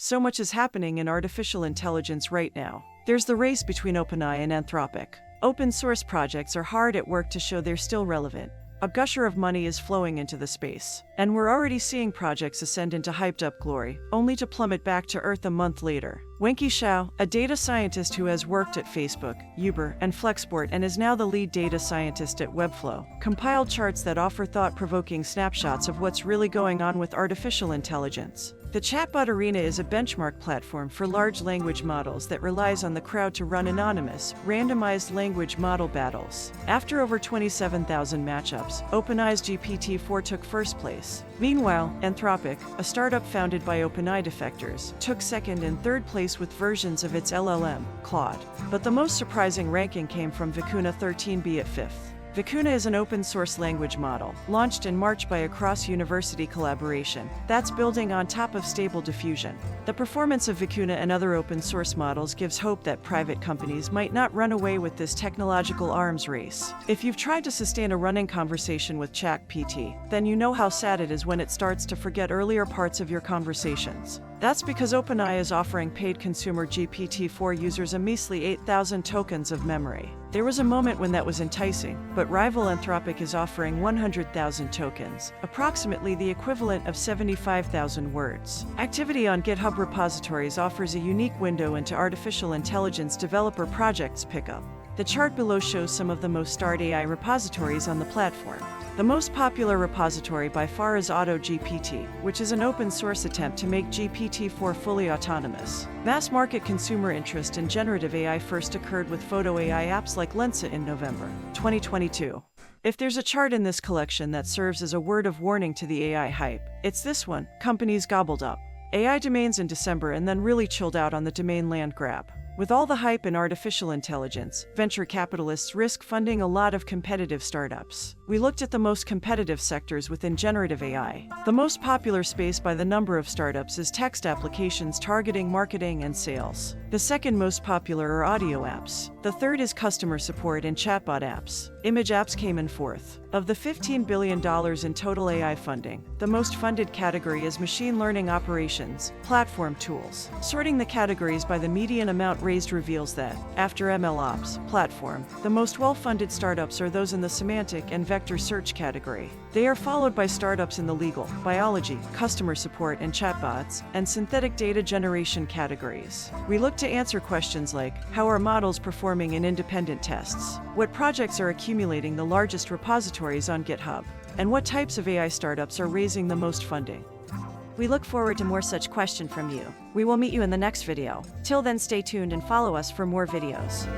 So much is happening in artificial intelligence right now. There's the race between OpenAI and Anthropic. Open source projects are hard at work to show they're still relevant. A gusher of money is flowing into the space, and we're already seeing projects ascend into hyped-up glory, only to plummet back to earth a month later. Wenqi Xiao, a data scientist who has worked at Facebook, Uber, and Flexport and is now the lead data scientist at Webflow, compiled charts that offer thought-provoking snapshots of what's really going on with artificial intelligence. The chatbot arena is a benchmark platform for large language models that relies on the crowd to run anonymous, randomized language model battles. After over 27,000 matchups, OpenAI's GPT-4 took first place. Meanwhile, Anthropic, a startup founded by OpenAI defectors, took second and third place with versions of its LLM, Claude. But the most surprising ranking came from Vicuna 13B at fifth. Vicuna is an open-source language model, launched in March by a cross-university collaboration that's building on top of Stable Diffusion. The performance of Vicuna and other open-source models gives hope that private companies might not run away with this technological arms race. If you've tried to sustain a running conversation with ChatGPT, then you know how sad it is when it starts to forget earlier parts of your conversations. That's because OpenAI is offering paid consumer GPT-4 users a measly 8,000 tokens of memory. There was a moment when that was enticing, but rival Anthropic is offering 100,000 tokens, approximately the equivalent of 75,000 words. Activity on GitHub repositories offers a unique window into artificial intelligence developer projects pickup. The chart below shows some of the most starred AI repositories on the platform. The most popular repository by far is AutoGPT, which is an open-source attempt to make GPT-4 fully autonomous. Mass-market consumer interest in generative AI first occurred with photo AI apps like Lensa in November 2022. If there's a chart in this collection that serves as a word of warning to the AI hype, it's this one: companies gobbled up AI domains in December and then really chilled out on the domain land grab. With all the hype in artificial intelligence, venture capitalists risk funding a lot of competitive startups. We looked at the most competitive sectors within generative AI. The most popular space by the number of startups is text applications targeting marketing and sales. The second most popular are audio apps. The third is customer support and chatbot apps. Image apps came in fourth. Of the $15 billion in total AI funding, the most funded category is machine learning operations, platform tools. Sorting the categories by the median amount raised reveals that, after MLOps, platform, the most well-funded startups are those in the semantic and vector search category. They are followed by startups in the legal, biology, customer support and chatbots, and synthetic data generation categories. We look to answer questions like, how are models performing in independent tests? What projects are accumulating the largest repositories on GitHub? And what types of AI startups are raising the most funding? We look forward to more such questions from you. We will meet you in the next video. Till then, stay tuned and follow us for more videos.